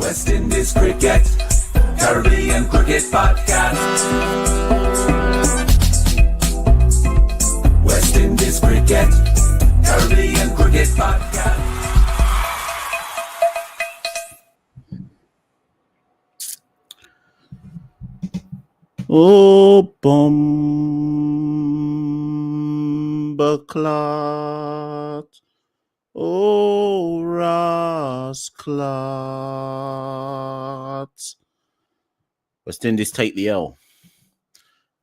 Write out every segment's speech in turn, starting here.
West Indies Cricket, Caribbean Cricket Podcast. West Indies Cricket, Caribbean Cricket Podcast. Oh, Bombaclat. Oh, Rasclat. West Indies take the L.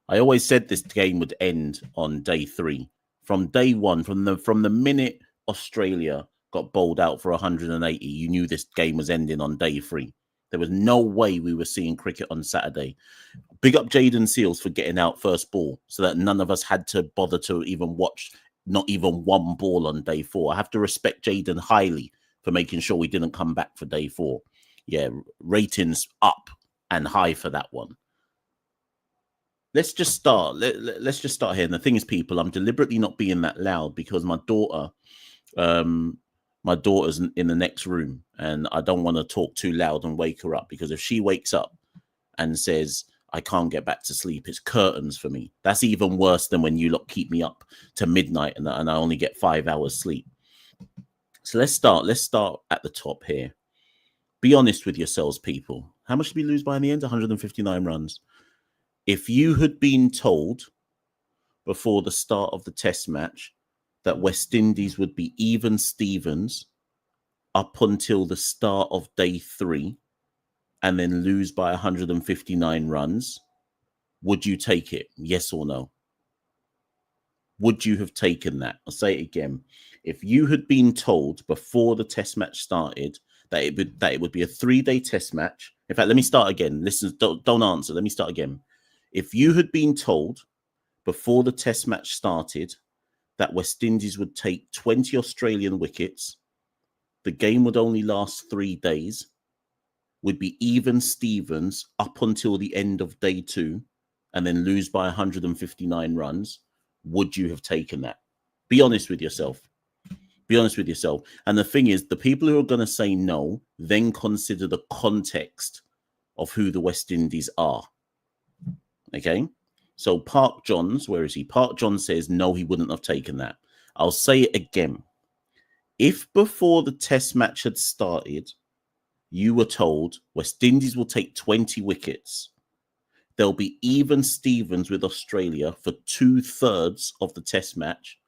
I always said this game would end on day 3. From day 1, from the minute Australia got bowled out for 180, you knew this game was ending on day 3. There was no way we were seeing cricket on Saturday. Big up Jaden Seals for getting out first ball so that none of us had to bother to even watch not even one ball on day 4. I have to respect Jaden highly for making sure we didn't come back for day 4. Yeah, ratings up and high for that one. Let's just start. Let's just start here. And the thing is, people, I'm deliberately not being that loud because my daughter's in the next room and I don't want to talk too loud and wake her up, because if she wakes up and says, I can't get back to sleep, it's curtains for me. That's even worse than when you lot keep me up to midnight and I only get 5 hours sleep. So let's start at the top here. Be honest with yourselves, people. How much did we lose by in the end? 159 runs. If you had been told before the start of the test match that West Indies would be even Stevens up until the start of day 3 and then lose by 159 runs, would you take it? Yes or no? Would you have taken that? I'll say it again. If you had been told before the test match started that it would be a 3-day test match. In fact, let me start again. Listen, don't answer. Let me start again. If you had been told before the test match started that West Indies would take 20 Australian wickets, the game would only last 3 days, would be even Stevens up until the end of day 2, and then lose by 159 runs, would you have taken that? Be honest with yourself. Be honest with yourself. And the thing is, the people who are going to say no, then consider the context of who the West Indies are. Okay? So Park Johns, where is he? Park Johns says no, he wouldn't have taken that. I'll say it again. If before the test match had started, you were told West Indies will take 20 wickets, there'll be even Stevens with Australia for 2/3 of the test match,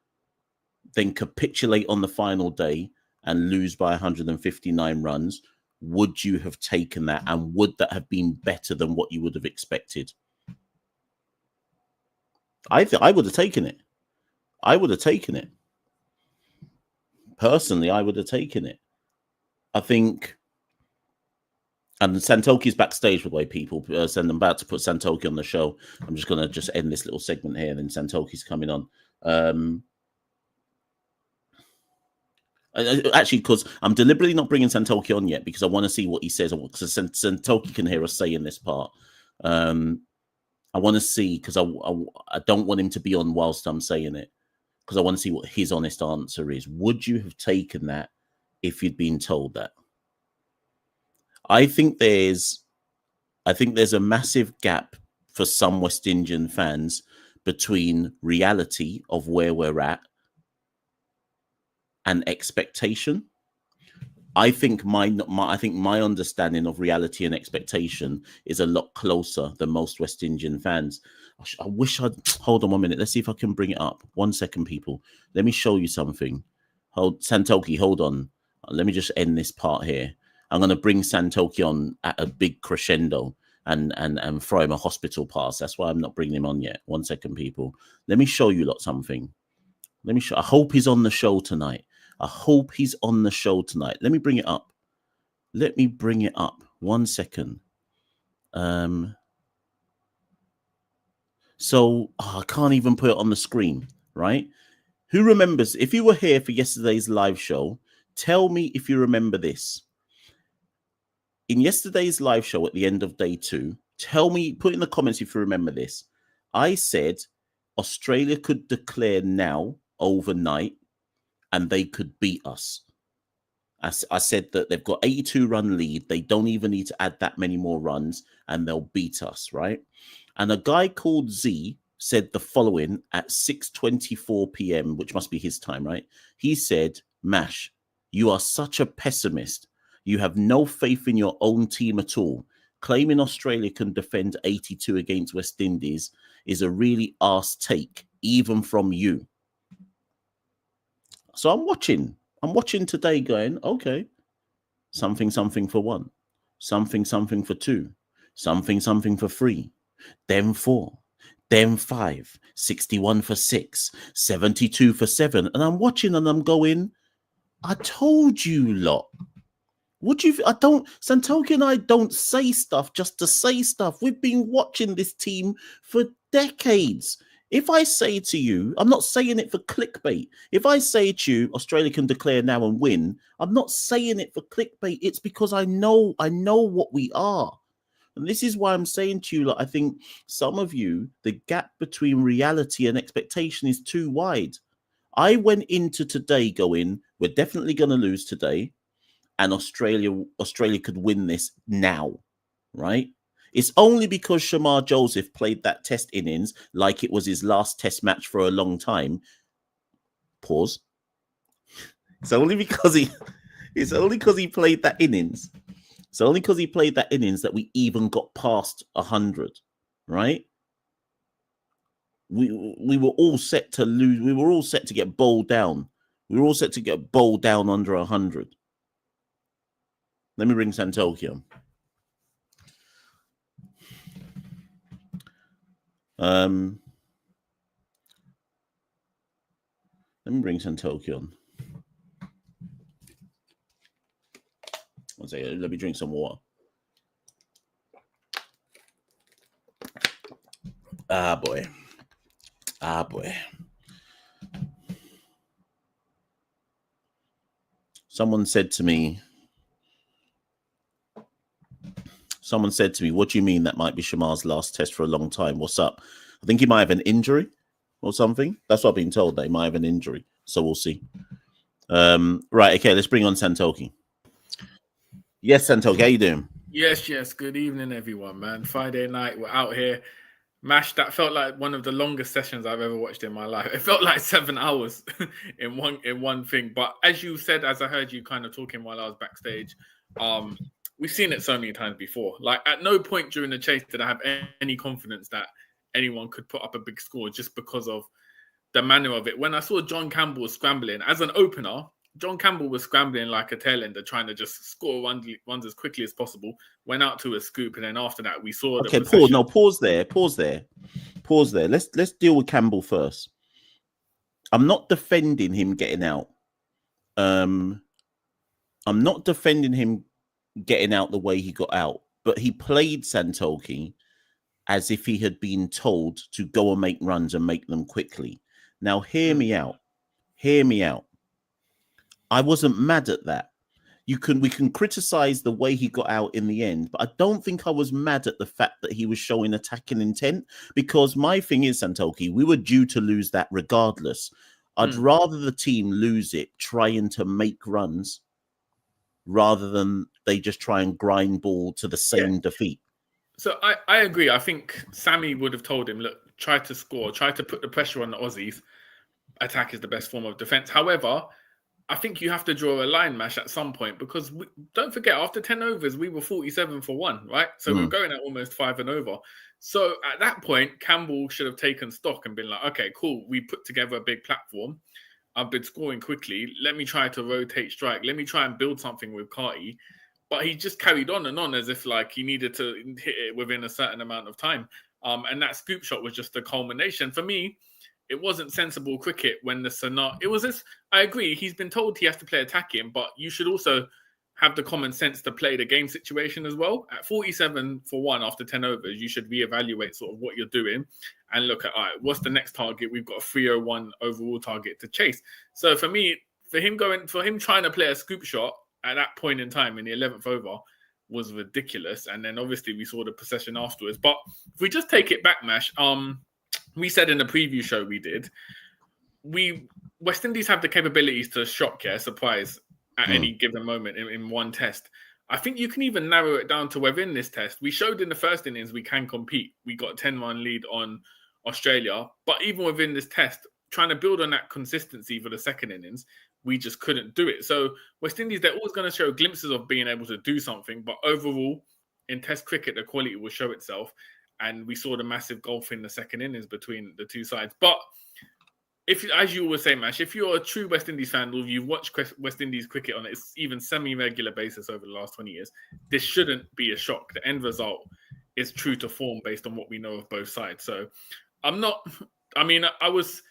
then capitulate on the final day and lose by 159 runs, would you have taken that? And would that have been better than what you would have expected? I would have taken it. I would have taken it. Personally, I would have taken it. I think, and Santoki's backstage, by the way, people. I'm about to put Santoki on the show. I'm just going to end this little segment here, and then Santoki's coming on. Actually, because I'm deliberately not bringing Santoki on yet, because I want to see what he says. Because Santoki can hear us say in this part. I want to see, because I don't want him to be on whilst I'm saying it, because I want to see what his honest answer is. Would you have taken that if you'd been told that? I think there's a massive gap for some West Indian fans between reality of where we're at and expectation. I think my understanding of reality and expectation is a lot closer than most West Indian fans. I wish I'd hold on 1 minute. Let's see if I can bring it up. 1 second, people. Let me show you something. Santoki, hold on. Let me just end this part here. I'm going to bring Santoki on at a big crescendo and throw him a hospital pass. That's why I'm not bringing him on yet. 1 second, people. Let me show you lot something. I hope he's on the show tonight. Let me bring it up. 1 second. I can't even put it on the screen, right? Who remembers? If you were here for yesterday's live show, tell me if you remember this. In yesterday's live show at the end of day 2, tell me, put in the comments if you remember this. I said Australia could declare now overnight and they could beat us. I said that they've got 82-run lead. They don't even need to add that many more runs, and they'll beat us, right? And a guy called Z said the following at 6:24 p.m., which must be his time, right? He said, Mash, you are such a pessimist. You have no faith in your own team at all. Claiming Australia can defend 82 against West Indies is a really arse take, even from you. So I'm watching today going, okay, something for one, something for two, something for three, then four, then 5, 61 for 6, 72 for 7. And I'm watching and I'm going, I told you lot. Santoki and I don't say stuff just to say stuff. We've been watching this team for decades. If I say to you, I'm not saying it for clickbait. If I say to you, Australia can declare now and win, I'm not saying it for clickbait. It's because I know what we are. And this is why I'm saying to you, like, I think some of you, the gap between reality and expectation is too wide. I went into today going, we're definitely going to lose today, and Australia could win this now, right? It's only because Shamar Joseph played that test innings like it was his last test match for a long time. Pause. It's only because he played that innings. It's only because he played that innings that we even got past 100, right? We were all set to lose. We were all set to get bowled down. We were all set to get bowled down under 100. Let me bring Santoki on. Let me bring Santoki on. One second, let me drink some water. Ah, boy. Someone said to me, what do you mean that might be Shamar's last test for a long time? What's up? I think he might have an injury or something. That's what I've been told. They might have an injury. So we'll see. Right. Okay. Let's bring on Santoki. Yes, Santoki. How you doing? Yes. Good evening, everyone, man. Friday night. We're out here. Mash, that felt like one of the longest sessions I've ever watched in my life. It felt like 7 hours in one thing. But as you said, as I heard you kind of talking while I was backstage, we've seen it so many times before. Like, at no point during the chase did I have any confidence that anyone could put up a big score just because of the manner of it. When I saw John Campbell scrambling as an opener, John Campbell was scrambling like a tailender, trying to just score runs as quickly as possible. Went out to a scoop, and then after that, we saw. Okay, pause there. Let's deal with Campbell first. I'm not defending him getting out. I'm not defending him getting out the way he got out, but he played Santoki as if he had been told to go and make runs and make them quickly. Now, hear me out. I wasn't mad at that. We can criticize the way he got out in the end, but I don't think I was mad at the fact that he was showing attacking intent, because my thing is, Santoki, we were due to lose that regardless. I'd rather the team lose it trying to make runs rather than they just try and grind ball to the same defeat. So I agree. I think Sammy would have told him, look, try to score, try to put the pressure on the Aussies. Attack is the best form of defense. However, I think you have to draw a line, Mash, at some point, because don't forget, after 10 overs, we were 47 for 1, right? So we're going at almost 5 and over. So at that point, Campbell should have taken stock and been like, okay, cool. We put together a big platform. I've been scoring quickly. Let me try to rotate strike. Let me try and build something with Carty. But he just carried on as if like he needed to hit it within a certain amount of time. And that scoop shot was just a culmination. For me, it wasn't sensible cricket when the Scenario. It was this. I agree. He's been told he has to play attacking, but you should also have the common sense to play the game situation as well. At 47 for 1 after 10 overs, you should reevaluate sort of what you're doing and look at, all right, what's the next target? We've got a 301 overall target to chase. So for me, for him trying to play a scoop shot at that point in time in the 11th over was ridiculous. And then obviously we saw the possession afterwards. But if we just take it back, Mash, we said in the preview show we did, West Indies have the capabilities to shock, surprise at any given moment in one test. I think you can even narrow it down to within this test. We showed in the first innings we can compete. We got a 10-run lead on Australia. But even within this test, trying to build on that consistency for the second innings, we just couldn't do it. So West Indies, they're always going to show glimpses of being able to do something. But overall, in Test cricket, the quality will show itself. And we saw the massive gulf in the second innings between the two sides. But if, as you always say, Mash, if you're a true West Indies fan, or you've watched West Indies cricket on its even semi-regular basis over the last 20 years, this shouldn't be a shock. The end result is true to form based on what we know of both sides. So I'm not, I mean, I was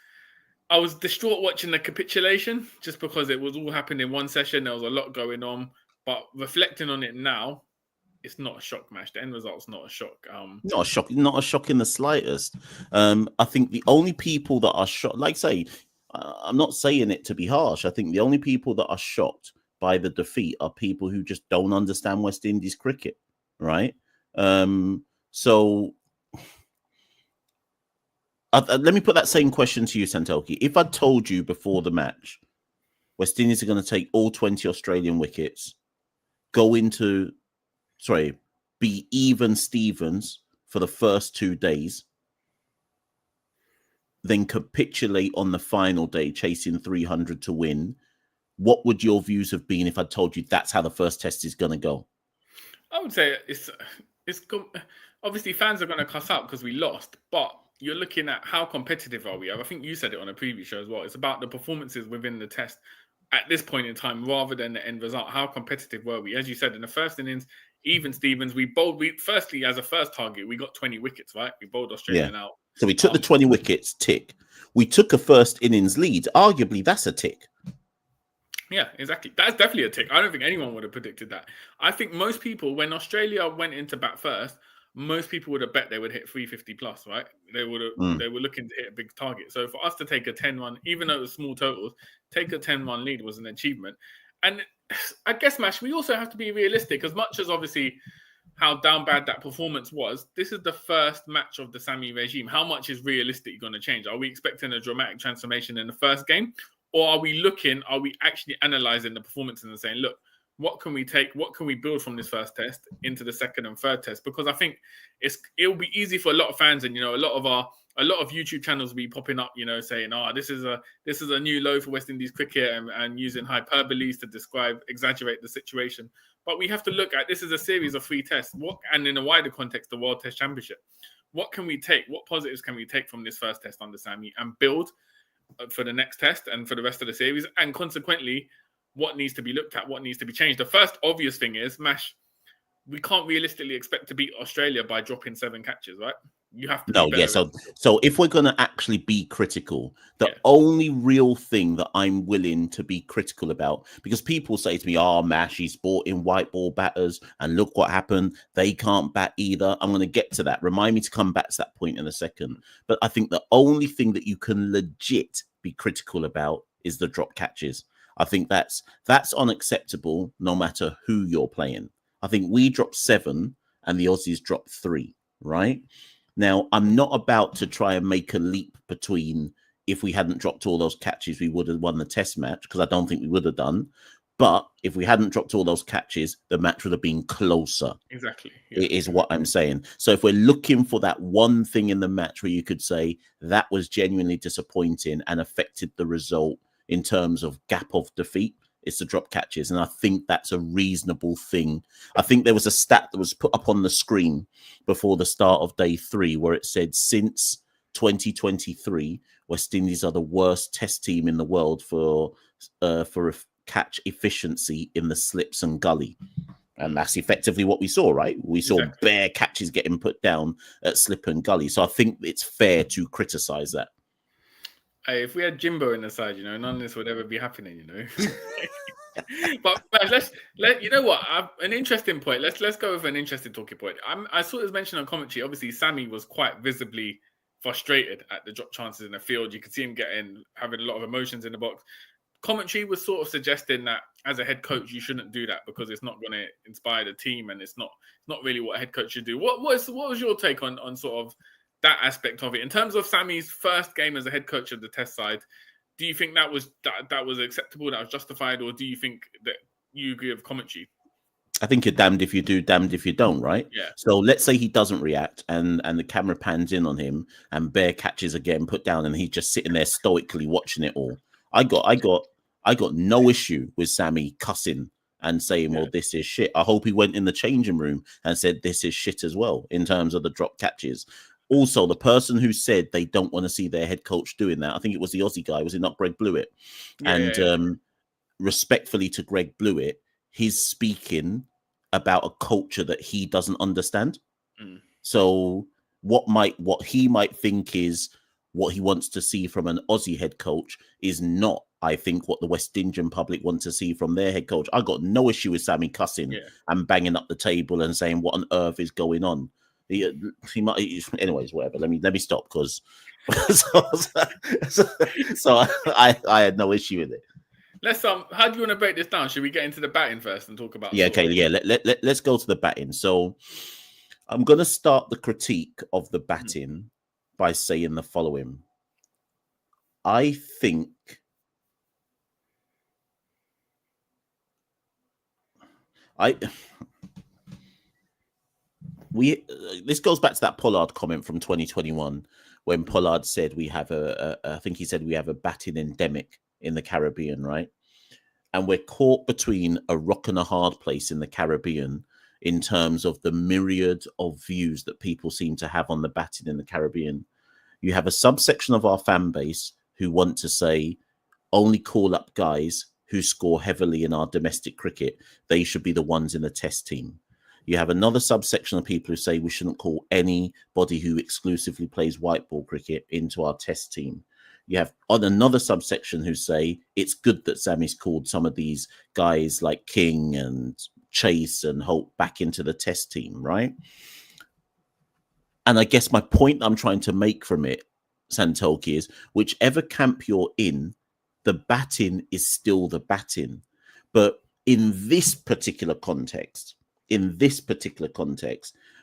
distraught watching the capitulation just because it was all happened in one session. There was a lot going on, but reflecting on it now, it's not a shock, Mash. The end result's not a shock. Not a shock in the slightest. I think the only people that are shocked, like say, I'm not saying it to be harsh. I think the only people that are shocked by the defeat are people who just don't understand West Indies cricket, right? So let me put that same question to you, Santoki. If I told you before the match, West Indies are going to take all 20 Australian wickets, be even Stevens for the first 2 days, then capitulate on the final day, chasing 300 to win, what would your views have been if I told you that's how the first test is going to go? I would say it's obviously fans are going to cuss out because we lost, but you're looking at how competitive are we. I think you said it on a previous show as well. It's about the performances within the test at this point in time rather than the end result. How competitive were we? As you said, in the first innings, even Stevens, firstly, as a first target, we got 20 wickets, right? We bowled Australia out. So we took the 20 wickets, tick. We took a first innings lead. Arguably, that's a tick. Yeah, exactly. That's definitely a tick. I don't think anyone would have predicted that. I think most people, when Australia went into bat first, most people would have bet they would hit 350 plus, right? They were looking to hit a big target. So for us to take a 10-run, even though it was small totals, take a 10-run lead was an achievement. And I guess, Mash, we also have to be realistic. As much as obviously how down bad that performance was, this is the first match of the Sami regime. How much is realistic going to change? Are we expecting a dramatic transformation in the first game? Or are we actually analysing the performance and saying, look, what can we take? What can we build from this first test into the second and third test? Because I think it'll be easy for a lot of fans, and a lot of YouTube channels will be popping up, saying, this is a new low for West Indies cricket, and using hyperboles to exaggerate the situation. But we have to look at this is a series of 3 tests. And in a wider context, the World Test Championship. What can we take? What positives can we take from this first test under Sami and build for the next test and for the rest of the series? And consequently, what needs to be looked at, what needs to be changed. The first obvious thing is, Mash, we can't realistically expect to beat Australia by dropping 7 catches, right? You have to be better. So if we're going to actually be critical, the only real thing that I'm willing to be critical about, because people say to me, Mash, he's brought in white ball batters and look what happened. They can't bat either. I'm going to get to that. Remind me to come back to that point in a second. But I think the only thing that you can legit be critical about is the drop catches. I think that's unacceptable no matter who you're playing. I think we dropped 7 and the Aussies dropped 3, right? Now, I'm not about to try and make a leap between if we hadn't dropped all those catches, we would have won the test match, because I don't think we would have done. But if we hadn't dropped all those catches, the match would have been closer. Exactly. It is what I'm saying. So if we're looking for that one thing in the match where you could say that was genuinely disappointing and affected the result in terms of gap of defeat, it's the drop catches. And I think that's a reasonable thing. I think there was a stat that was put up on the screen before the start of day 3 where it said since 2023, West Indies are the worst test team in the world for catch efficiency in the slips and gully. And that's effectively what we saw, right? We saw bare catches getting put down at slip and gully. So I think it's fair to criticize that. Hey, if we had Jimbo in the side, none of this would ever be happening, But you know what? An interesting point. Let's go with an interesting talking point. I saw this mentioned on commentary. Obviously, Sami was quite visibly frustrated at the drop chances in the field. You could see him having a lot of emotions in the box. Commentary was sort of suggesting that as a head coach, you shouldn't do that because it's not going to inspire the team, and it's not really what a head coach should do. What was your take on sort of that aspect of it in terms of Sami's first game as a head coach of the test side? Do you think that was acceptable, that was justified, or do you think that you agree with commentary? I think you're damned if you do, damned if you don't, right? Yeah. So let's say he doesn't react and the camera pans in on him and Bear catches again, put down, and he's just sitting there stoically watching it all. I got no issue with Sammy cussing and saying, well, this is shit. I hope he went in the changing room and said this is shit as well in terms of the drop catches. Also, the person who said they don't want to see their head coach doing that, I think it was the Aussie guy, was it not Greg Blewett? Respectfully to Greg Blewett, he's speaking about a culture that he doesn't understand. So what he might think is what he wants to see from an Aussie head coach is not, I think, what the West Indian public want to see from their head coach. I got no issue with Sammy cussing and banging up the table and saying what on earth is going on. He might, anyways, whatever. Let me stop, because so I had no issue with it. Let's how do you want to break this down? Should we get into the batting first and talk about? Let's go to the batting. So I'm going to start the critique of the batting by saying the following. I think this goes back to that Pollard comment from 2021 when Pollard said I think he said we have a batting endemic in the Caribbean, right? And we're caught between a rock and a hard place in the Caribbean in terms of the myriad of views that people seem to have on the batting in the Caribbean. You have a subsection of our fan base who want to say, only call up guys who score heavily in our domestic cricket. They should be the ones in the test team. You have another subsection of people who say we shouldn't call anybody who exclusively plays white ball cricket into our test team. You have on another subsection who say it's good that Sammy's called some of these guys like King and Chase and Holt back into the test team, right? And I guess my point I'm trying to make from it, Santoki, is whichever camp you're in, the batting is still the batting. But in this particular context,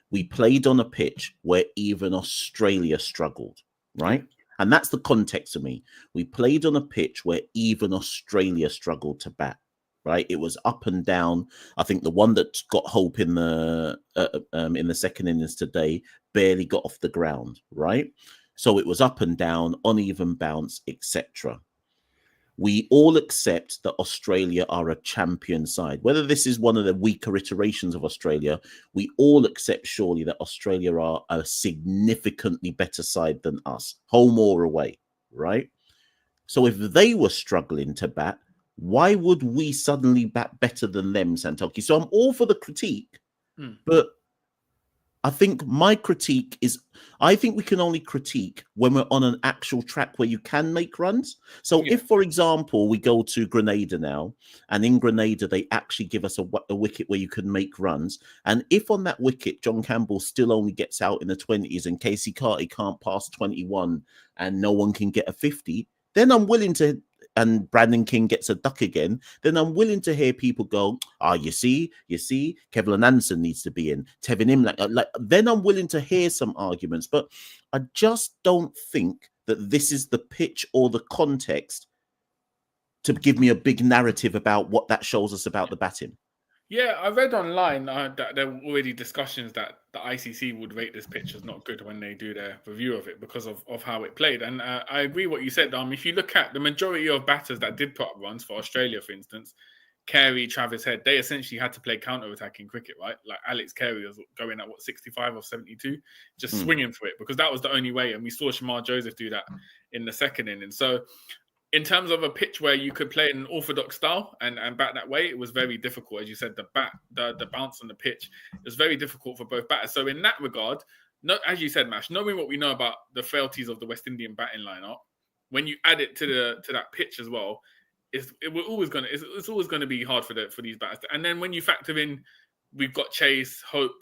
we played on a pitch where even Australia struggled, right? And that's the context for me. We played on a pitch where even Australia struggled to bat, right? It was up and down. I think the one that got Hope in the second innings today barely got off the ground, right? So it was up and down, uneven bounce, etc. We all accept that Australia are a champion side. Whether this is one of the weaker iterations of Australia, we all accept surely that Australia are a significantly better side than us, home or away, right? So if they were struggling to bat, why would we suddenly bat better than them, Santoki? So I'm all for the critique, but I think my critique is, I think we can only critique when we're on an actual track where you can make runs. So if, for example, we go to Grenada now, and in Grenada, they actually give us a wicket where you can make runs. And if on that wicket, John Campbell still only gets out in the 20s and Casey Carty can't pass 21 and no one can get a 50, then I'm willing to, and Brandon King gets a duck again, then I'm willing to hear people go, you see, Kevlin Anderson needs to be in, Tevin Imlach. Then I'm willing to hear some arguments, but I just don't think that this is the pitch or the context to give me a big narrative about what that shows us about the batting. Yeah, I read online that there were already discussions that the ICC would rate this pitch as not good when they do their review of it because of how it played. And I agree what you said. If you look at the majority of batters that did put up runs for Australia, for instance, Carey, Travis Head, they essentially had to play counter-attacking cricket, right? Like Alex Carey was going at 65 or 72, just swinging for it because that was the only way. And we saw Shamar Joseph do that in the second inning. So in terms of a pitch where you could play in an orthodox style and bat that way, it was very difficult. As you said, the bounce on the pitch, it was very difficult for both batters. So in that regard, as you said, Mash, knowing what we know about the frailties of the West Indian batting lineup, when you add it to that pitch as well, it's always going to be hard for these batters. And then when you factor in, we've got Chase, Hope,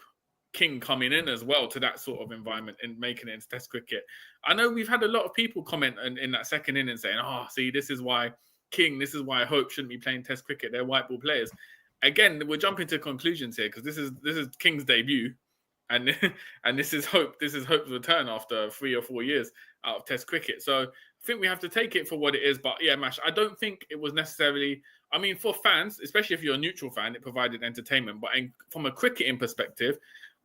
King coming in as well to that sort of environment and making it into Test cricket. I know we've had a lot of people comment in that second inning saying, see, this is why King, this is why Hope shouldn't be playing Test cricket. They're white ball players. Again, we're jumping to conclusions here because this is King's debut, and this is Hope's return after 3 or 4 years out of Test cricket. So think we have to take it for what it is. But yeah, Mash, I don't think it was necessarily. I mean, for fans, especially if you're a neutral fan, it provided entertainment. But from a cricketing perspective,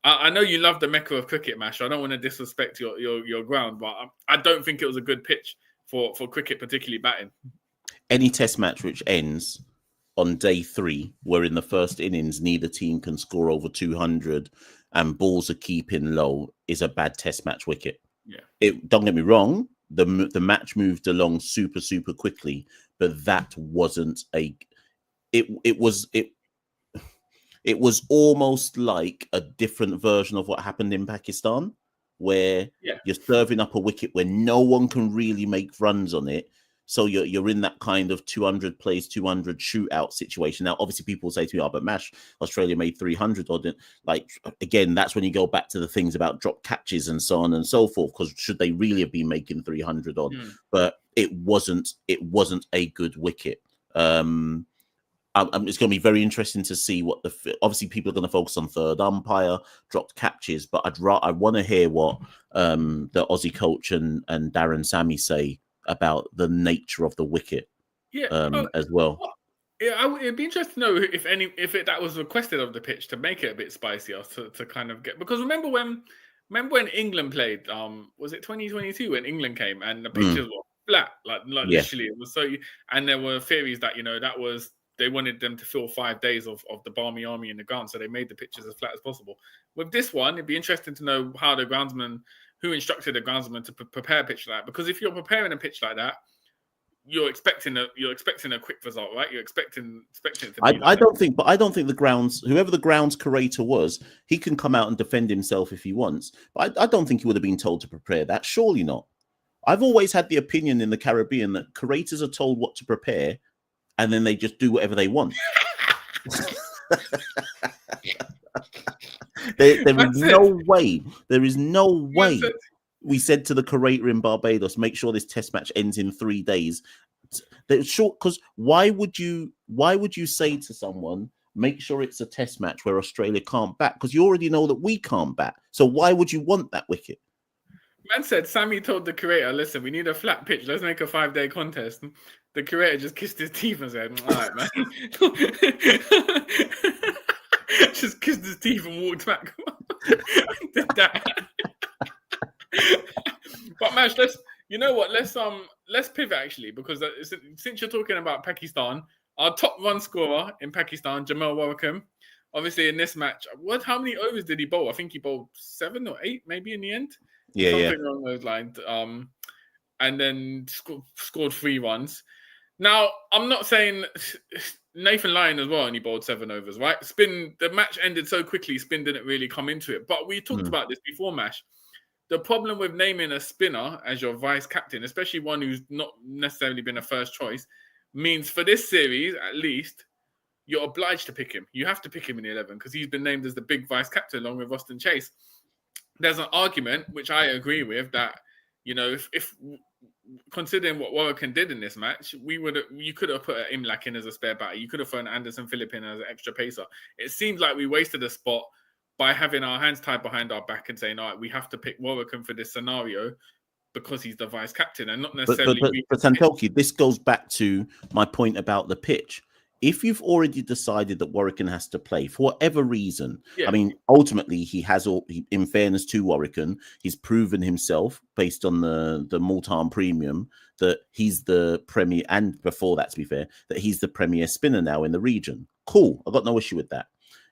I know you love the mecca of cricket, Mash. I don't want to disrespect your ground, but I don't think it was a good pitch for cricket, particularly batting. Any test match which ends on day 3, where in the first innings neither team can score over 200 and balls are keeping low, is a bad test match wicket. Yeah. Don't get me wrong, the match moved along super quickly, but that wasn't it was almost like a different version of what happened in Pakistan, where you're serving up a wicket where no one can really make runs on it. So you're in that kind of 200 plays 200 shootout situation. Now, obviously, people say to me, "Oh, but Mash, Australia made 300 odd." Like, again, that's when you go back to the things about drop catches and so on and so forth. Because should they really have been making 300 odd? But it wasn't a good wicket. It's going to be very interesting to see what obviously people are going to focus on third umpire, dropped catches, but I want to hear what the Aussie coach and Darren Sammy say about the nature of the wicket as well. Yeah, it'd be interesting to know if that was requested of the pitch to make it a bit spicier to kind of get, because remember when England played, was it 2022 when England came and the pitches were flat, like literally it was so, and there were theories that that was, they wanted them to fill 5 days of the Barmy Army in the ground, so they made the pitches as flat as possible. With this one, it'd be interesting to know how the groundsman, who instructed the groundsman to prepare a pitch like that. Because if you're preparing a pitch like that, you're expecting a quick result, right? You're expecting it to be. I don't think whoever the grounds curator was, he can come out and defend himself if he wants. But I don't think he would have been told to prepare that. Surely not. I've always had the opinion in the Caribbean that curators are told what to prepare, and then they just do whatever they want. There is no way we said to the curator in Barbados, make sure this test match ends in 3 days. They're short, because why would you say to someone, make sure it's a test match where Australia can't bat? Because you already know that we can't bat. So why would you want that wicket? Man said, Sammy told the curator, listen, we need a flat pitch. Let's make a 5-day contest. The curator just kissed his teeth and said, all right, man. Just kissed his teeth and walked back. Did that. But Mash, let's pivot actually, because since you're talking about Pakistan, our top run scorer in Pakistan, Jamal Warrican, obviously in this match, how many overs did he bowl? I think he bowled 7 or 8 maybe in the end. Something along those lines. And then scored 3 runs. Now, I'm not saying Nathan Lyon as well, and he bowled 7 overs, right? The match ended so quickly, spin didn't really come into it. But we talked about this before, Mash. The problem with naming a spinner as your vice captain, especially one who's not necessarily been a first choice, means for this series, at least, you're obliged to pick him. You have to pick him in the 11 because he's been named as the big vice captain along with Austin Chase. There's an argument, which I agree with, that, if considering what Warrican did in this match, you could have put Imlak in as a spare batter. You could have thrown Anderson Phillip in as an extra pacer. It seems like we wasted a spot by having our hands tied behind our back and saying, all right, we have to pick Warrican for this scenario because he's the vice captain and not necessarily... But Santoki, this goes back to my point about the pitch. If you've already decided that Warrican has to play for whatever reason, I mean, ultimately he has in fairness to Warrican, he's proven himself based on the Multan premium that he's the premier, and before that, to be fair, that he's the premier spinner now in the region. Cool. I've got no issue with that.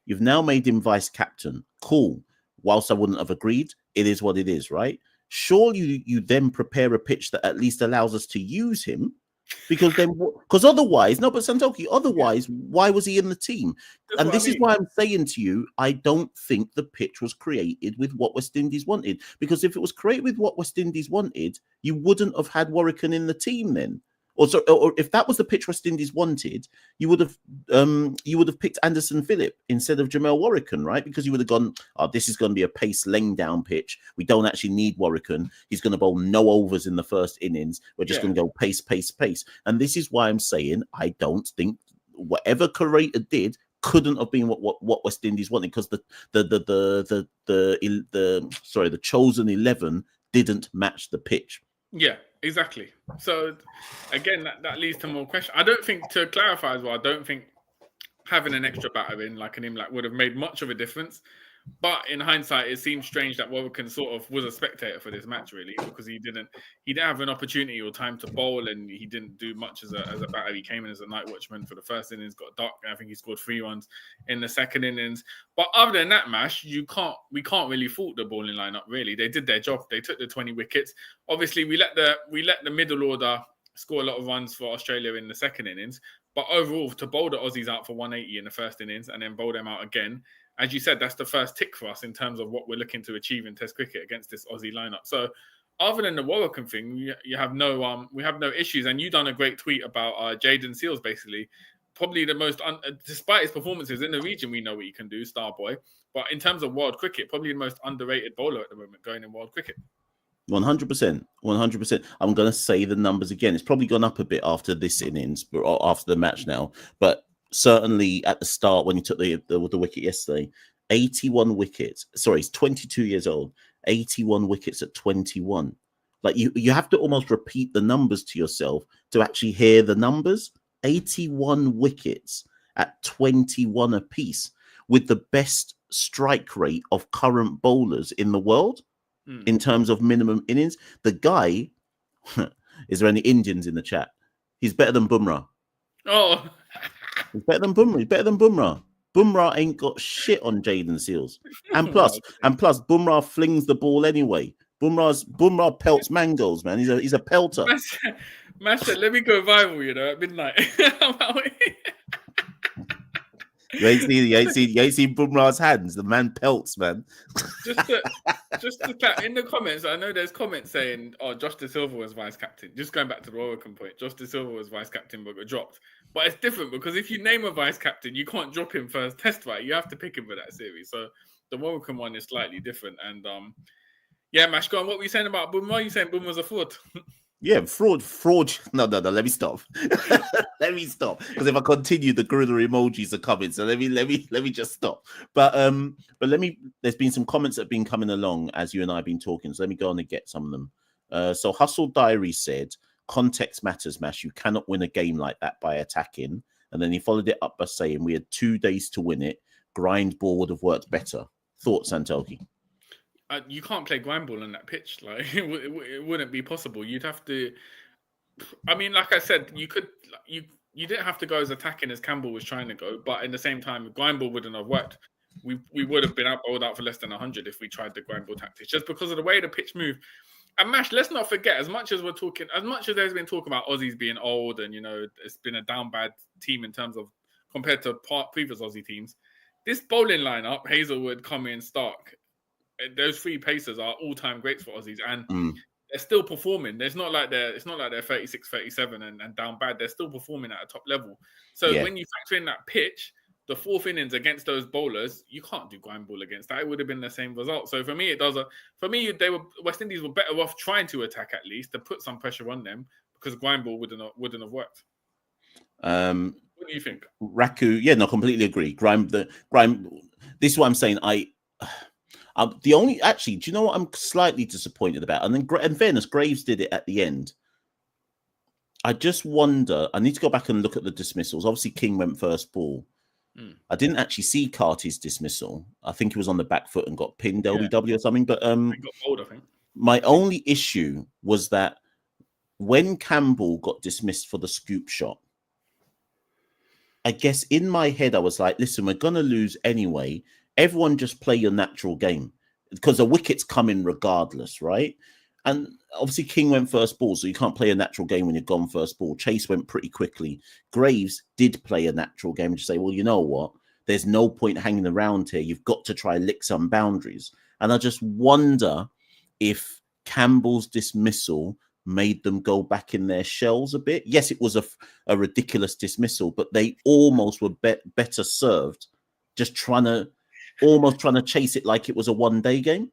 You've now made him vice captain. Cool. Whilst I wouldn't have agreed, it is what it is, right? Surely you then prepare a pitch that at least allows us to use him. Because otherwise, no, but Santoki, otherwise, why was he in the team? That's and this is why I'm saying to you, I don't think the pitch was created with what West Indies wanted. Because if it was created with what West Indies wanted, you wouldn't have had Warrican in the team then. Or if that was the pitch West Indies wanted, you would have picked Anderson Phillip instead of Jamal Warrican, right? Because you would have gone, oh, this is going to be a pace laying down pitch. We don't actually need Warrican. He's going to bowl no overs in the first innings. We're just going to go pace, pace, pace. And this is why I'm saying I don't think whatever curator did couldn't have been what West Indies wanted, because the chosen 11 didn't match the pitch. Yeah. Exactly. So again, that leads to more questions. I don't think, to clarify as well, I don't think having an extra batter in like an Imlach would have made much of a difference. But in hindsight, it seems strange that Warwick sort of was a spectator for this match, really, because he didn't have an opportunity or time to bowl, and he didn't do much as a batter. He came in as a night watchman for the first innings, got dark, and I think he scored 3 runs in the second innings. But other than that, Mash, we can't really fault the bowling lineup. Really, they did their job. They took the 20 wickets. Obviously, we let the middle order score a lot of runs for Australia in the second innings. But overall, to bowl the Aussies out for 180 in the first innings and then bowl them out again, as you said, that's the first tick for us in terms of what we're looking to achieve in Test cricket against this Aussie lineup. So, other than the Warwick thing, you have we have no issues. And you done a great tweet about Jaden Seals, basically, probably the most, despite his performances in the region, we know what he can do, star boy. But in terms of world cricket, probably the most underrated bowler at the moment going in world cricket. 100%. I'm going to say the numbers again. It's probably gone up a bit after this innings, or after the match now. But certainly at the start, when he took the wicket yesterday, 81 wickets. Sorry, he's 22 years old. 81 wickets at 21. Like you have to almost repeat the numbers to yourself to actually hear the numbers. 81 wickets at 21 apiece, with the best strike rate of current bowlers in the world. In terms of minimum innings, the guy, is there any Indians in the chat? He's better than Bumrah. Oh, he's better than Bumrah. Bumrah ain't got shit on Jaden Seals, and plus, Bumrah flings the ball anyway. Bumrah pelts mangoes, man. He's a pelter. Machel, let me go viral, at midnight. You ain't seen Bumrah's hands. The man pelts, man. just to in the comments, I know there's comments saying, "Oh, Josh De Silva was vice captain." Just going back to the Warwick point, Josh De Silva was vice captain but got dropped. But it's different because if you name a vice captain, you can't drop him first test, right? You have to pick him for that series. So the Warwick one is slightly different. And yeah, Mash, go on. What were you saying about Bumrah? You saying Bumrah's a fraud? Yeah, fraud. No. Let me stop. Let me stop, because if I continue, the gorilla emojis are coming. So let me just stop. But there's been some comments that have been coming along as you and I have been talking. So let me go on and get some of them. So Hustle Diary said, "Context matters, Mash. You cannot win a game like that by attacking." And then he followed it up by saying, "We had 2 days to win it. Grind ball would have worked better." Thoughts, Santoki? You can't play grind ball on that pitch. Like it wouldn't be possible. You'd have to. I mean, like I said, you didn't have to go as attacking as Campbell was trying to go, but in the same time, grind ball wouldn't have worked. We would have been bowled out for less than 100 if we tried the grind ball tactics, just because of the way the pitch moved. And Mash, let's not forget, as much as there's been talk about Aussies being old and it's been a down bad team in terms of compared to previous Aussie teams, this bowling lineup, Hazelwood, Cummins, Stark, those 3 pacers are all-time greats for Aussies, and they're still performing. It's not like they're 36, 37 and down bad. They're still performing at a top level. So when you factor in that pitch, the 4th innings against those bowlers, you can't do grind ball against that. It would have been the same result. So for me, West Indies were better off trying to attack at least to put some pressure on them, because grind ball wouldn't have worked. What do you think? Raku, yeah, no, completely agree. Grime. This is what I'm saying. Do you know what I'm slightly disappointed about? And then, in fairness, Graves did it at the end. I just wonder. I need to go back and look at the dismissals. Obviously, King went first ball. I didn't actually see Carty's dismissal. I think he was on the back foot and got pinned LBW or something. But he got bold, I think. My only issue was that when Campbell got dismissed for the scoop shot, I guess in my head I was like, listen, we're going to lose anyway. Everyone just play your natural game, because the wicket's coming regardless, right? And obviously King went first ball, so you can't play a natural game when you've gone first ball. Chase went pretty quickly. Graves did play a natural game and just say, well, you know what? There's no point hanging around here. You've got to try lick some boundaries. And I just wonder if Campbell's dismissal made them go back in their shells a bit. Yes, it was a ridiculous dismissal, but they almost were better served just trying to chase it like it was a one-day game.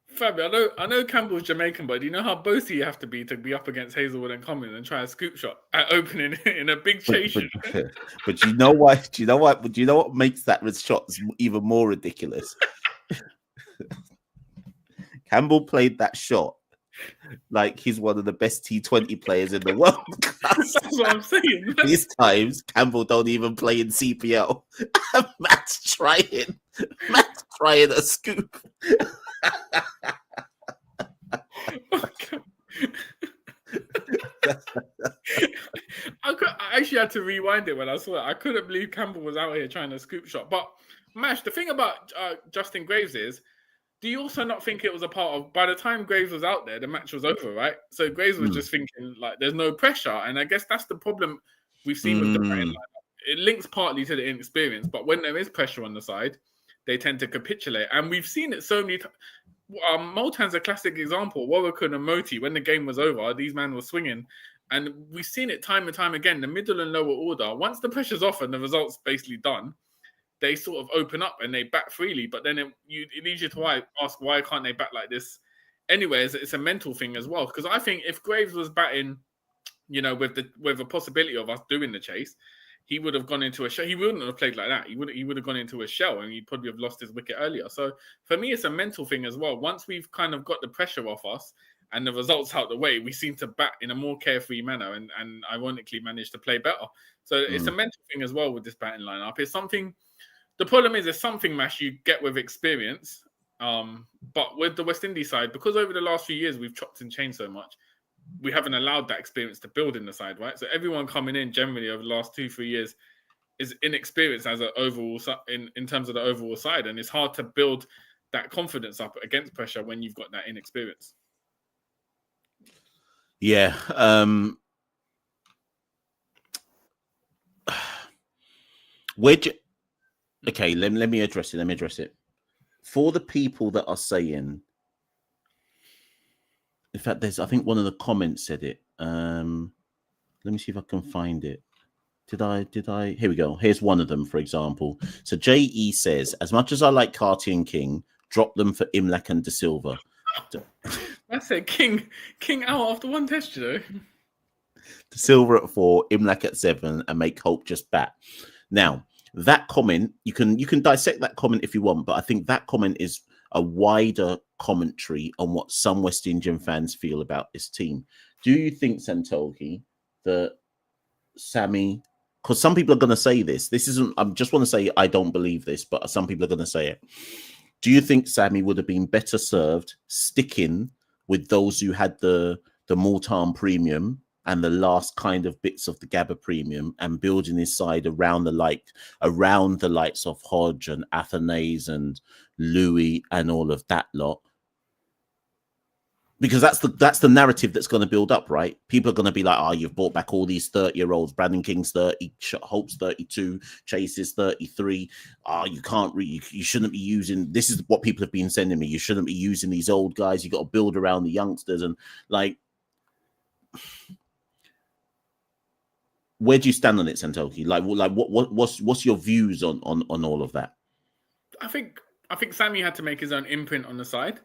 Fabio, I know Campbell's Jamaican, but do you know how bossy you have to be up against Hazelwood and Cummins and try a scoop shot at opening in a big chase? But you know what? Do you know what makes that shot even more ridiculous? Campbell played that shot like he's one of the best T20 players in the world. That's what I'm saying. These times, Campbell don't even play in CPL. Matt's trying a scoop. I actually had to rewind it when I saw it. I couldn't believe Campbell was out here trying a scoop shot. But Mash, the thing about Justin Graves is, do you also not think it was a part of, by the time Graves was out there, the match was over, right? So Graves was just thinking, like, there's no pressure. And I guess that's the problem we've seen with the batting lineup. It links partly to the inexperience, but when there is pressure on the side, they tend to capitulate. And we've seen it so many times. Multan's a classic example. Warwickon and Moti, when the game was over, these men were swinging. And we've seen it time and time again, the middle and lower order. Once the pressure's off and the result's basically done, they sort of open up and they bat freely. But then it leads you to ask, why can't they bat like this? Anyway, it's a mental thing as well. Because I think if Graves was batting, with a possibility of us doing the chase, he would have gone into a shell. He wouldn't have played like that. He would have gone into a shell and he'd probably have lost his wicket earlier. So for me, it's a mental thing as well. Once we've kind of got the pressure off us and the results out the way, we seem to bat in a more carefree manner and ironically manage to play better. So it's a mental thing as well with this batting lineup. It's something. The problem is, it's something, Mash, you get with experience. But with the West Indies side, because over the last few years we've chopped and changed so much, we haven't allowed that experience to build in the side, right? So everyone coming in generally over the last 2-3 years is inexperienced as an overall in terms of the overall side, and it's hard to build that confidence up against pressure when you've got that inexperience. Yeah. Okay, let me address it. For the people that are saying, in fact, I think one of the comments said it. Let me see if I can find it. Did I? Here we go. Here's one of them, for example. So J.E. says, as much as I like Carty and King, drop them for Imlach and De Silva. That's it. King out after one test, De Silva at 4, Imlach at 7, and make Hope just bat. Now, that comment, you can dissect that comment if you want, but I think that comment is a wider commentary on what some West Indian fans feel about this team. Do you think, Santolhi, that Sammy, because some people are going to say this isn't, I just want to say I don't believe this, but some people are going to say it. Do you think Sammy would have been better served sticking with those who had the Multan premium and the last kind of bits of the Gabba premium and building his side around the likes of Hodge and Athanase and Louis and all of that lot? Because that's the narrative that's going to build up, right? People are going to be like, "Oh, you've brought back all these 30-year-olds. Brandon King's 30, Hope's 32, Chase is 33. You can't you shouldn't be using. This is what people have been sending me. You shouldn't be using these old guys. You got to build around the youngsters." And like, where do you stand on it, Santolhi? Like what's your views on all of that? I think Sammy had to make his own imprint on the side.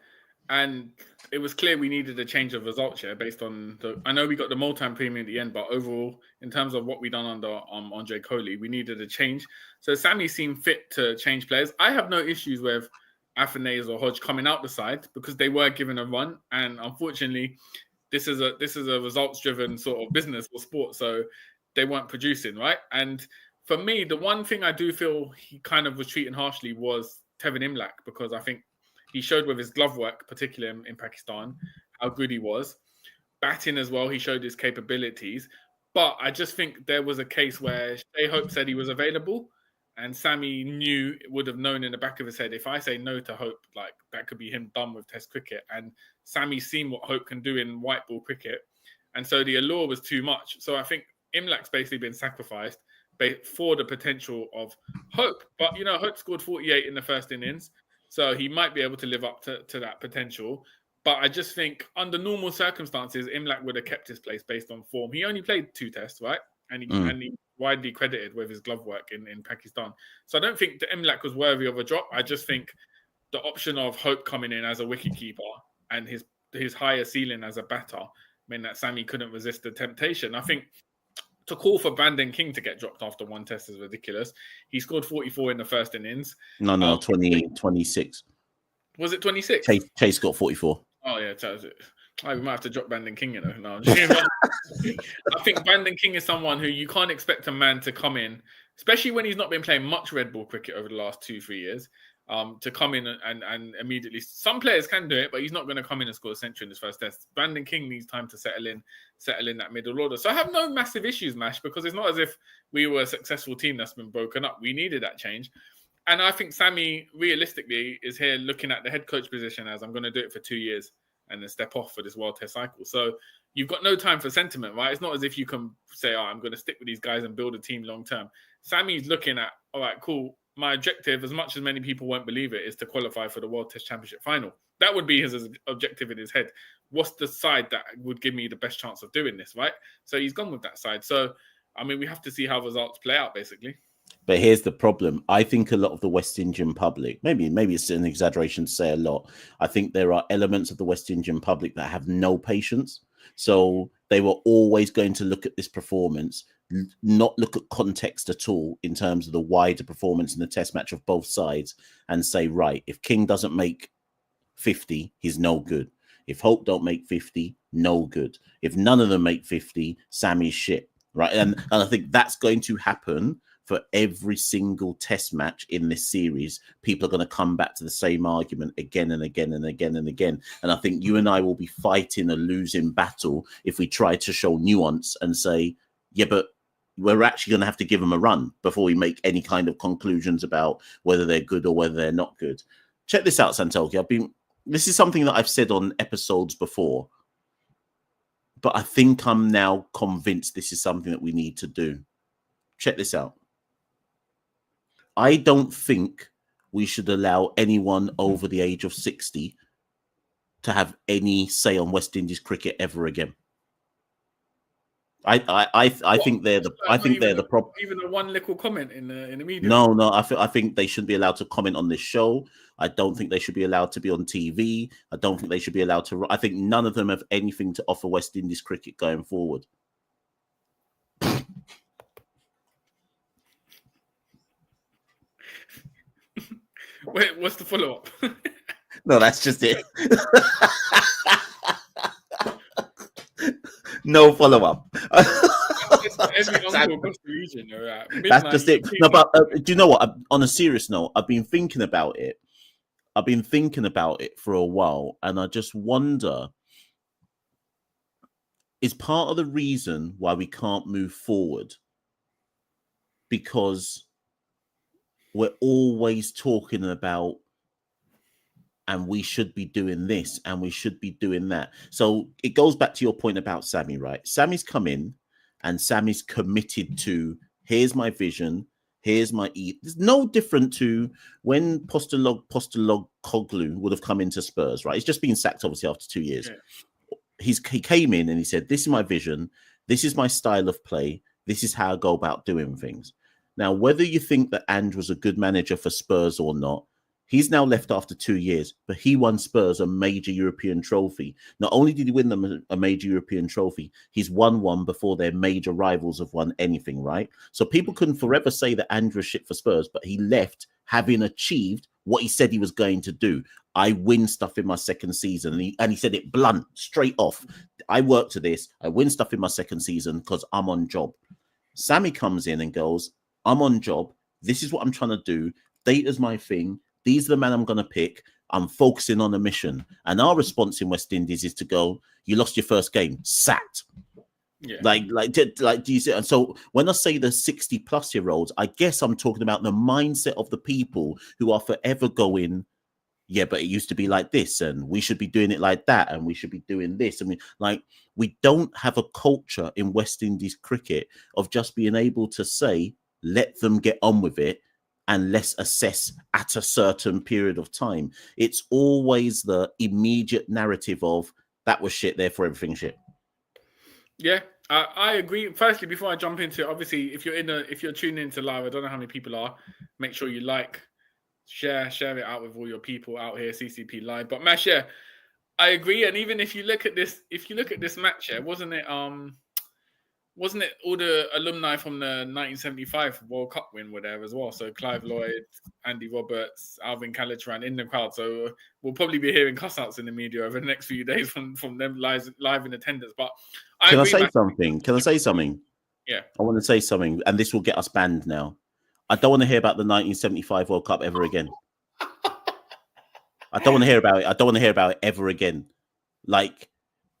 And it was clear we needed a change of results here based on I know we got the Multan premium at the end, but overall, in terms of what we done under Andre Kohli, we needed a change. So Sammy seemed fit to change players. I have no issues with Athanase or Hodge coming out the side because they were given a run. And unfortunately, this is a results-driven sort of business or sport. So they weren't producing, right? And for me, the one thing I do feel he kind of was treating harshly was Tevin Imlach, because I think he showed with his glove work, particularly in Pakistan, how good he was. Batting as well, he showed his capabilities. But I just think there was a case where Shea Hope said he was available, and Sammy would have known in the back of his head, if I say no to Hope, like that could be him done with Test cricket. And Sammy's seen what Hope can do in white ball cricket. And so the allure was too much. So I think Imlach's basically been sacrificed for the potential of Hope. But, Hope scored 48 in the first innings. So he might be able to live up to that potential. But I just think under normal circumstances, Imlach would have kept his place based on form. He only played 2 tests, right? And he widely credited with his glove work in Pakistan. So I don't think that Imlach was worthy of a drop. I just think the option of Hope coming in as a wicketkeeper and his higher ceiling as a batter meant that Sammy couldn't resist the temptation. I think to call for Brandon King to get dropped after one test is ridiculous. He scored 44 in the first innings. No, 26. Was it 26? Chase got 44. Oh, yeah. We might have to drop Brandon King, you know. No, I'm just kidding. I think Brandon King is someone who you can't expect a man to come in, especially when he's not been playing much red ball cricket over the last 2-3 years, to come in and immediately. Some players can do it, but he's not going to come in and score a century in his first test. Brandon King needs time to settle in that middle order. So I have no massive issues, Mash, because it's not as if we were a successful team that's been broken up. We needed that change. And I think Sammy, realistically, is here looking at the head coach position as I'm going to do it for 2 years and then step off for this World Test cycle. So you've got no time for sentiment, right? It's not as if you can say, I'm going to stick with these guys and build a team long term. Sammy's looking at, all right, cool. My objective, as much as many people won't believe it, is to qualify for the World Test Championship final. That would be his objective in his head. What's the side that would give me the best chance of doing this, right? So he's gone with that side. So, I mean, we have to see how results play out, basically. But here's the problem. I think a lot of the West Indian public, maybe it's an exaggeration to say a lot. I think there are elements of the West Indian public that have no patience. So they were always going to look at this performance, not look at context at all in terms of the wider performance in the test match of both sides, and say, right, if King doesn't make 50, he's no good. If Hope don't make 50, no good. If none of them make 50, Sammy's shit, right? And I think that's going to happen for every single test match in this series. People are going to come back to the same argument again and again and again and again. And I think you and I will be fighting a losing battle if we try to show nuance and say, yeah, but we're actually going to have to give them a run before we make any kind of conclusions about whether they're good or whether they're not good. Check this out, Santoki. This is something that I've said on episodes before, but I think I'm now convinced this is something that we need to do. Check this out. I don't think we should allow anyone over the age of 60 to have any say on West Indies cricket ever again. I think they're the problem. Even the one little comment in the media. No. I think they shouldn't be allowed to comment on this show. I don't think they should be allowed to be on TV. I don't think they should be allowed to. I think none of them have anything to offer West Indies cricket going forward. Wait, what's the follow-up? No, that's just it. No follow-up. Every uncle across the region, right? That's just it. No, but do you know what? On a serious note, I've been thinking about it. I've been thinking about it for a while, and I just wonder, is part of the reason why we can't move forward because we're always talking about, and we should be doing this and we should be doing that. So it goes back to your point about Sammy, right? Sammy's come in and Sammy's committed to, here's my vision, here's my It's no different to when Postecoglou would have come into Spurs, right? He's just been sacked, obviously, after 2 years. Yeah. He came in and he said, this is my vision, this is my style of play, this is how I go about doing things. Now, whether you think that Ange was a good manager for Spurs or not, he's now left after 2 years, but he won Spurs a major European trophy. Not only did he win them a major European trophy, he's won one before their major rivals have won anything, right? So people couldn't forever say that Ange was shit for Spurs, but he left having achieved what he said he was going to do. I win stuff in my second season. And he said it blunt, straight off. I work to this. I win stuff in my second season because I'm on job. Sammy comes in and goes, I'm on job. This is what I'm trying to do. Data's my thing. These are the men I'm going to pick. I'm focusing on a mission. And our response in West Indies is to go, you lost your first game, sacked. Yeah. Like, do you see? And so when I say the 60-plus-year-olds, I guess I'm talking about the mindset of the people who are forever going, yeah, but it used to be like this, and we should be doing it like that, and we should be doing this. I mean, we don't have a culture in West Indies cricket of just being able to say, let them get on with it and let's assess at a certain period of time. It's always the immediate narrative of that was shit, therefore everything's shit. Yeah, I agree. Firstly, before I jump into it, obviously, if you're tuning into live, I don't know how many people are. Make sure you like, share it out with all your people out here, CCP Live. But Mash, yeah, I agree. And even if you look at this match, yeah, wasn't it? wasn't it all the alumni from the 1975 World Cup win were there as well? So Clive Lloyd, Andy Roberts, Alvin Calitran in the crowd. So we'll probably be hearing cuss-outs in the media over the next few days from them live in attendance. But Can I say something? Can I say something? Yeah. I want to say something, and this will get us banned now. I don't want to hear about the 1975 World Cup ever again. I don't want to hear about it. I don't want to hear about it ever again. Like,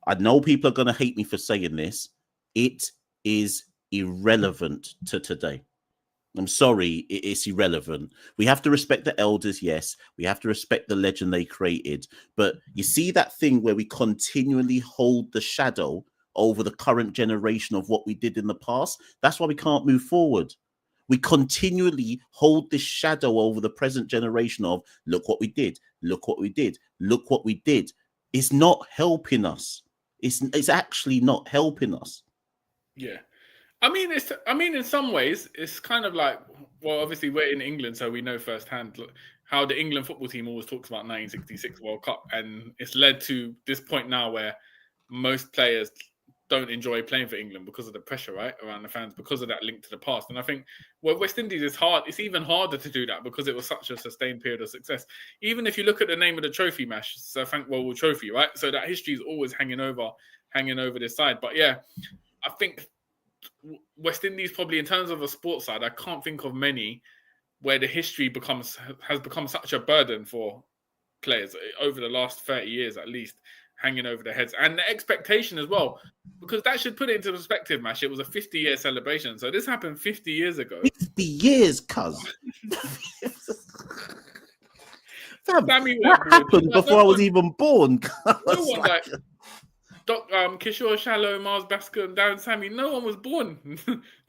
I know people are going to hate me for saying this. It is irrelevant to today. I'm sorry, it's irrelevant. We have to respect the elders, yes. We have to respect the legend they created. But you see that thing where we continually hold the shadow over the current generation of what we did in the past? That's why we can't move forward. We continually hold this shadow over the present generation of, look what we did, look what we did, look what we did. It's not helping us. It's actually not helping us. Yeah. I mean, in some ways, it's kind of like, well, obviously we're in England, so we know firsthand how the England football team always talks about 1966 World Cup, and it's led to this point now where most players don't enjoy playing for England because of the pressure, right, around the fans, because of that link to the past. And I think, well, West Indies is hard. It's even harder to do that because it was such a sustained period of success. Even if you look at the name of the trophy, Mash, it's a Frank Worrell Trophy, right? So that history is always hanging over this side. But yeah, I think West Indies probably, in terms of a sports side, I can't think of many where the history has become such a burden for players over the last 30 years at least, hanging over their heads. And the expectation as well, because that should put it into perspective, Mash. It was a 50-year celebration. So this happened 50 years ago. 50 years, cuz. That happened before I was even born. Kishore Shallow, Mars Bascom, Darren Sammy, no one was born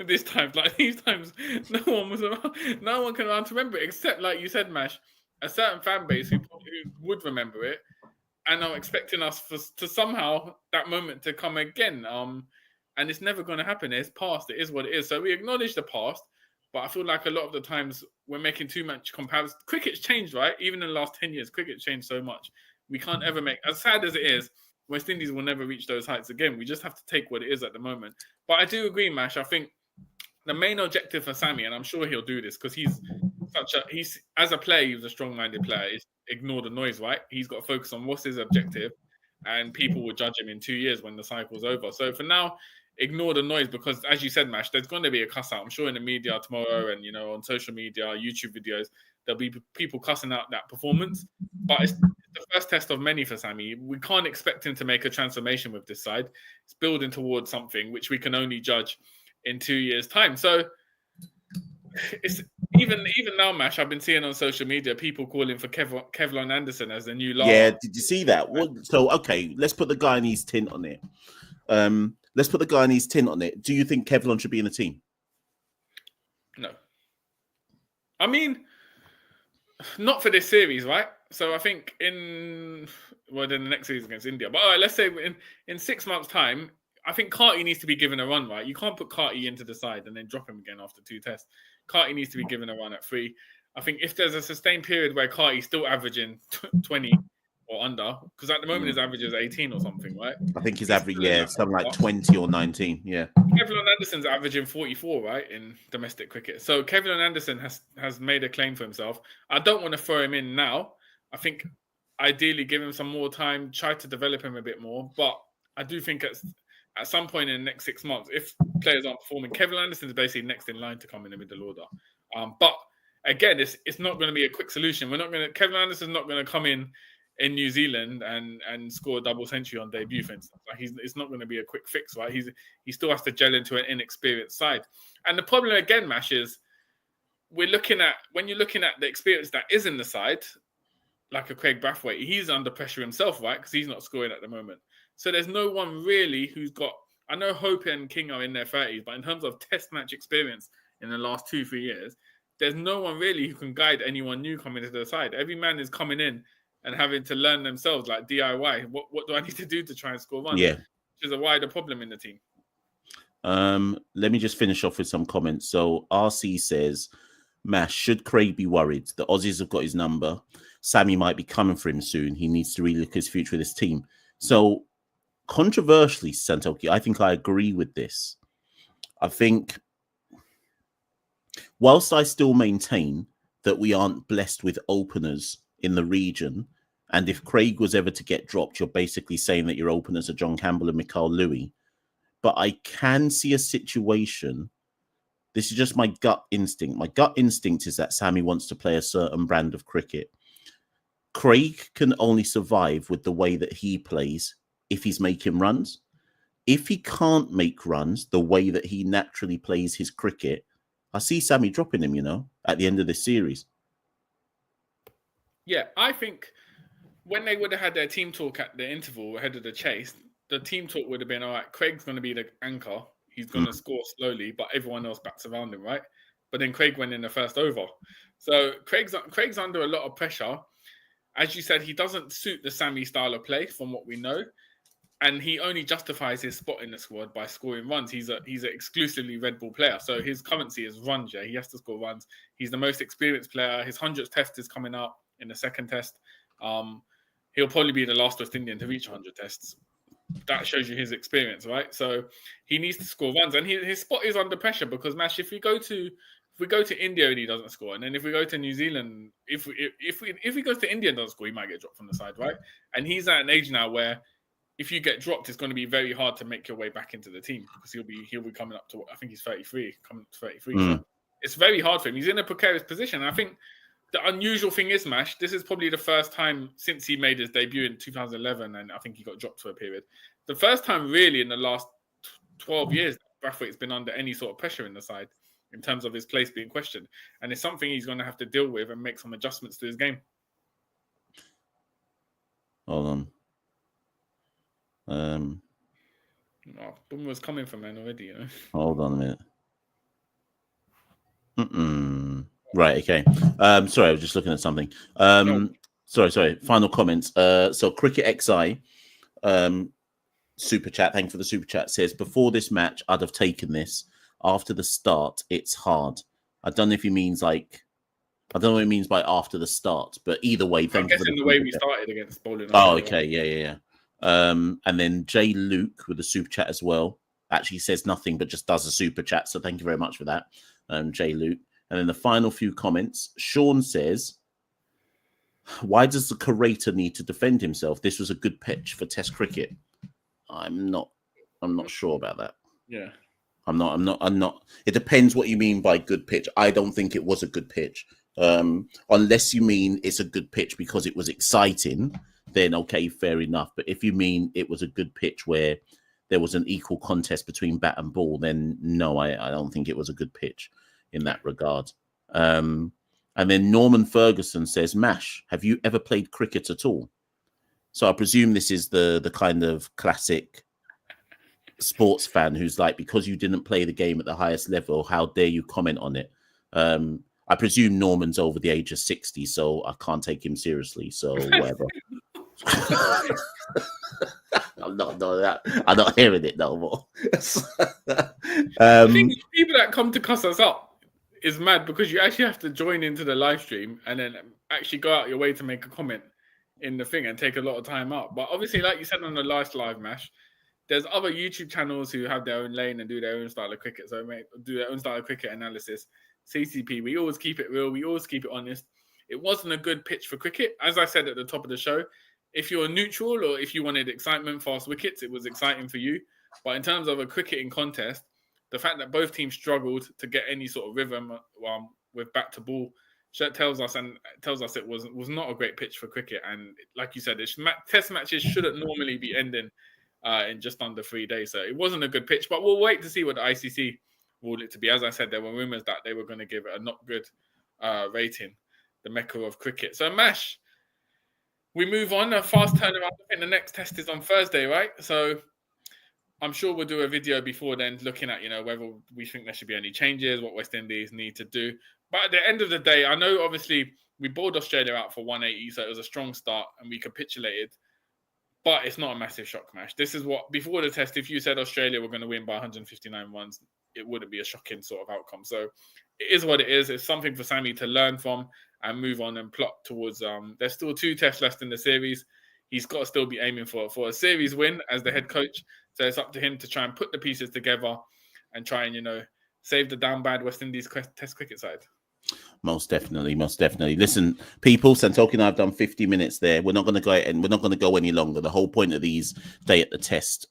at this time. Like these times, no one was around. No one can remember it, except, like you said, Mash, a certain fan base who would remember it and are expecting us to somehow that moment to come again. And it's never going to happen. It's past. It is what it is. So we acknowledge the past, but I feel like a lot of the times we're making too much comparison. Cricket's changed, right? Even in the last 10 years, cricket's changed so much. We can't ever make, as sad as it is, West Indies will never reach those heights again. We just have to take what it is at the moment. But I do agree, Mash. I think the main objective for Sammy, and I'm sure he'll do this because he's as a player, he's a strong-minded player, is ignore the noise, right? He's got to focus on what's his objective, and people will judge him in 2 years when the cycle's over. So for now, ignore the noise because, as you said, Mash, there's going to be a cuss out. I'm sure in the media tomorrow and, on social media, YouTube videos, there'll be people cussing out that performance. But it's the first test of many for Sammy. We can't expect him to make a transformation with this side. It's building towards something which we can only judge in 2 years' time. So it's even now, Mash, I've been seeing on social media people calling for Kevlon Anderson as the new Lara. Yeah, did you see that? So, okay, let's put the Guyanese tint on it. Do you think Kevlon should be in the team? No. I mean, not for this series, right? So I think in the next series against India. But all right, let's say in 6 months' time, I think Carty needs to be given a run, right? You can't put Carty into the side and then drop him again after 2 tests. Carty needs to be given a run at 3. I think if there's a sustained period where Carty's still averaging 20 or under, because at the moment his average is 18 or something, right? I think his average, something like 20 or 19, yeah. Kevlon Anderson's averaging 44, right, in domestic cricket. So Kevlon Anderson has made a claim for himself. I don't want to throw him in now. I think ideally give him some more time, try to develop him a bit more. But I do think at some point in the next 6 months, if players aren't performing, Kevlon Anderson is basically next in line to come in the middle order. But again, it's not going to be a quick solution. Kevlon Anderson's not going to come in New Zealand and score a double century on debut, for instance. Like it's not going to be a quick fix, right? He still has to gel into an inexperienced side. And the problem again, Mash, is when you're looking at the experience that is in the side, like a Craig Brathwaite, he's under pressure himself, right? Because he's not scoring at the moment. So there's no one really who's got. I know Hope and King are in their 30s, but in terms of test match experience in the last 2-3 years, there's no one really who can guide anyone new coming into the side. Every man is coming in and having to learn themselves, like DIY. What do I need to do to try and score runs? Yeah, which is a wider problem in the team. Let me just finish off with some comments. So RC says, Mash, should Craig be worried? The Aussies have got his number. Sammy might be coming for him soon. He needs to relook his future with his team. So controversially, Santoki, I think I agree with this. I think, whilst I still maintain that we aren't blessed with openers in the region, and if Craig was ever to get dropped, you're basically saying that your openers are John Campbell and Machel Louis. But I can see a situation. This is just my gut instinct. My gut instinct is that Sammy wants to play a certain brand of cricket. Craig can only survive with the way that he plays if he's making runs. If he can't make runs the way that he naturally plays his cricket, I see Sammy dropping him, at the end of this series. Yeah, I think when they would have had their team talk at the interval ahead of the chase, the team talk would have been, all right, Craig's going to be the anchor. He's going to score slowly, but everyone else bats around him, right? But then Craig went in the first over. So Craig's under a lot of pressure. As you said, he doesn't suit the Sammy style of play from what we know. And he only justifies his spot in the squad by scoring runs. He's an exclusively red ball player. So his currency is runs, yeah. He has to score runs. He's the most experienced player. His 100th test is coming up in the second test. He'll probably be the last West Indian to reach 100 tests. That shows you his experience, right? So he needs to score runs. And his spot is under pressure because, Mash, if we go to India and he doesn't score, and then if we go to New Zealand, if he goes to India and doesn't score, he might get dropped from the side, right? And he's at an age now where if you get dropped, it's going to be very hard to make your way back into the team because he'll be coming up to, I think he's 33, coming to 33. So it's very hard for him. He's in a precarious position. And I think the unusual thing is, Mash, this is probably the first time since he made his debut in 2011, and I think he got dropped for a period. The first time really in the last 12 years Brathwaite's been under any sort of pressure in the side in terms of his place being questioned. And it's something he's going to have to deal with and make some adjustments to his game. Hold on. Boom was coming for man already, Hold on a minute. Right, okay. Sorry, I was just looking at something. Sorry. Final comments. So Cricket XI, super chat. Thank you for the super chat. Says, before this match, I'd have taken this. After the start, it's hard. I don't know if he means I don't know what he means by after the start, but either way, thank you for the way we started against bowling. Oh, okay, yeah. And then Jay Luke with the super chat as well. Actually says nothing, but just does a super chat. So thank you very much for that, Jay Luke. And then the final few comments. Sean says, why does the curator need to defend himself? This was a good pitch for Test cricket. I'm not sure about that. Yeah. I'm not. It depends what you mean by good pitch. I don't think it was a good pitch. Unless you mean it's a good pitch because it was exciting, then okay, fair enough. But if you mean it was a good pitch where there was an equal contest between bat and ball, then no, I don't think it was a good pitch in that regard. And then Norman Ferguson says, Mash, have you ever played cricket at all? So I presume this is the kind of classic sports fan who's like, because you didn't play the game at the highest level, how dare you comment on it? I presume Norman's over the age of 60, so I can't take him seriously. So whatever. I'm not hearing it no more. I think people that come to cuss us up is mad because you actually have to join into the live stream and then actually go out your way to make a comment in the thing and take a lot of time out. But obviously, like you said on the last live Mash, there's other YouTube channels who have their own lane and do their own style of cricket. So do their own style of cricket analysis. CCP, we always keep it real. We always keep it honest. It wasn't a good pitch for cricket. As I said at the top of the show, if you're neutral or if you wanted excitement, fast wickets, it was exciting for you. But in terms of a cricketing contest, the fact that both teams struggled to get any sort of rhythm with bat to ball tells us it was not a great pitch for cricket. And like you said, test matches shouldn't normally be ending in just under 3 days. So it wasn't a good pitch, but we'll wait to see what the ICC ruled it to be. As I said, there were rumours that they were going to give it a not good rating, the Mecca of cricket. So Mash, we move on, a fast turnaround. I think the next test is on Thursday, right? So I'm sure we'll do a video before then looking at, whether we think there should be any changes, what West Indies need to do. But at the end of the day, I know obviously we bowled Australia out for 180, so it was a strong start and we capitulated. But it's not a massive shock, Mash. This is what, before the test, if you said Australia were going to win by 159 runs, it wouldn't be a shocking sort of outcome. So it is what it is. It's something for Sammy to learn from and move on and plot towards. There's still 2 tests left in the series. He's got to still be aiming for a series win as the head coach. So it's up to him to try and put the pieces together and try and save the down bad West Indies Test cricket side. Most definitely. Listen, people, Santoki and I have done 50 minutes there. We're not going to go and we're not going to go any longer. The whole point of these Day at the Test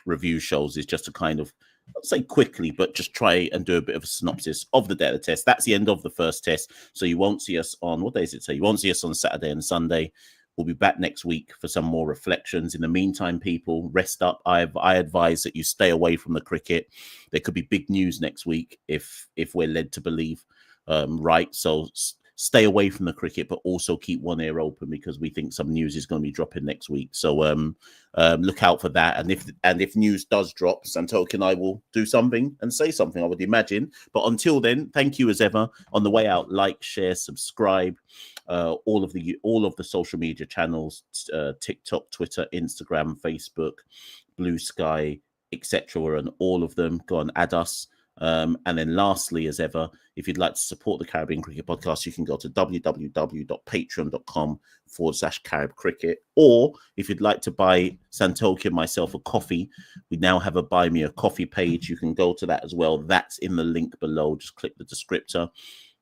review shows is just to kind of, not say quickly, but just try and do a bit of a synopsis of the Day at the Test. That's the end of the first test. So you won't see us on, what day is it? So you won't see us on Saturday and Sunday. We'll be back next week for some more reflections. In the meantime, people, rest up. I advise that you stay away from the cricket. There could be big news next week if we're led to believe. Right, so stay away from the cricket, but also keep one ear open because we think some news is going to be dropping next week. So look out for that. And if news does drop, Santoki and I will do something and say something, I would imagine. But until then, thank you as ever. On the way out, like, share, subscribe. All of the social media channels, TikTok, Twitter, Instagram, Facebook, Blue Sky, etc. We're on all of them. Go and add us. And then lastly, as ever, if you'd like to support the Caribbean Cricket Podcast, you can go to www.patreon.com/Carib Cricket. Or if you'd like to buy Santoki and myself a coffee, we now have a Buy Me a Coffee page. You can go to that as well. That's in the link below. Just click the descriptor.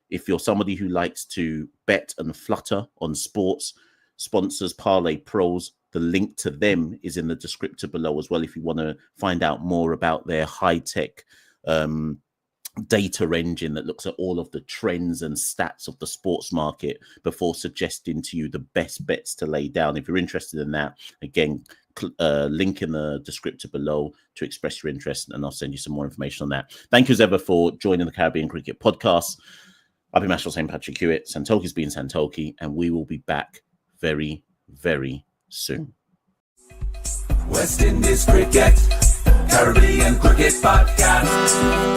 If you're somebody who likes to bet and flutter on sports, sponsors, parlay pros, the link to them is in the descriptor below as well. If you want to find out more about their high-tech data engine that looks at all of the trends and stats of the sports market before suggesting to you the best bets to lay down. If you're interested in that, again, link in the descriptor below to express your interest, and I'll send you some more information on that. Thank you as ever for joining the Caribbean Cricket Podcast. I've been Machel St. Patrick Hewitt. Santoki's been Santoki, and we will be back very, very soon. West Indies Cricket, Caribbean Cricket Podcast.